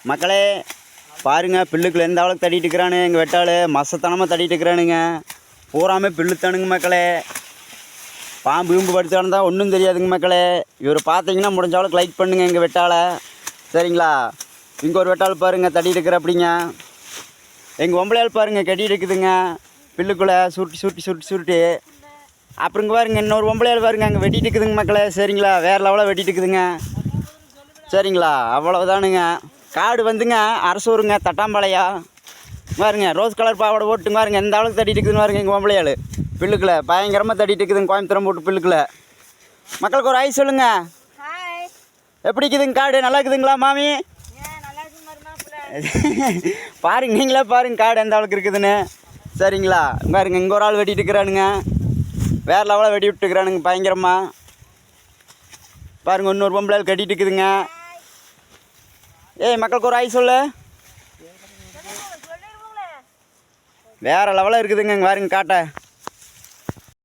மக்களே பாருங்கள், பில்லுக்குள்ள எந்த அளவுக்கு தட்டிட்டு இருக்கிறானு எங்கள் வெட்டாள். மசத்தனமாக தட்டிட்டு இருக்கிறானுங்க. பூராமே பில்லுத்தானுங்க மக்களே. பாம்பு வீம்பு படுத்தானு தான் ஒன்றும் தெரியாதுங்க மக்களே. இவர் பார்த்தீங்கன்னா முடிஞ்ச அளவுக்கு லைக் பண்ணுங்கள் எங்கள் வெட்டால். சரிங்களா? இங்கே ஒரு வெட்டால் பாருங்கள் தட்டிட்டு இருக்கிற அப்படிங்க. எங்கள் ஒம்பளையால் பாருங்கள் கட்டிட்டு இருக்குதுங்க பில்லுக்குள்ளே சுருட்டி. அப்புறங்க பாருங்க இன்னொரு ஒம்பளையால் பாருங்க அங்கே வெட்டிட்டு இருக்குதுங்க மக்களே. சரிங்களா? வேறு லெவலாக வெட்டிட்டு இருக்குதுங்க. சரிங்களா? அவ்வளவுதானுங்க. காடு வந்துங்க அரசூருங்க, தட்டாம்பாளையா பாருங்க. ரோஸ் கலர் பாவோட ஓட்டுங்க பாருங்க. எந்த அளவுக்கு தட்டிட்டு இருக்குதுன்னு பாருங்க. எங்கள் ஒம்பளையாள் பில்லுக்குள்ள பயங்கரமாக தட்டிட்டு இருக்குதுங்க. கோயம்புத்தூரம் போட்டு பில்லுக்குள்ள. மக்களுக்கு ஒரு ஐ சொல்லுங்க. எப்படி இருக்குதுங்க காடு? நல்லா இருக்குதுங்களா மாமி? பாருங்க, நீங்களே பாருங்க காடு எந்த அளவுக்கு இருக்குதுன்னு. சரிங்களா? பாருங்க இங்கே ஒரு ஆள் வெட்டிட்டு இருக்கிறானுங்க. வேறு லெவலாக வெட்டி விட்டுக்கிறானுங்க பயங்கரமாக. பாருங்க இன்னொரு பொம்பளையால் கட்டிட்டு இருக்குதுங்க. ஏய் மக்களுக்கு ஒரு ஆய் சொல்லு. வேறு லெவலாக இருக்குதுங்க. இங்கே பாருங்க காட்டை.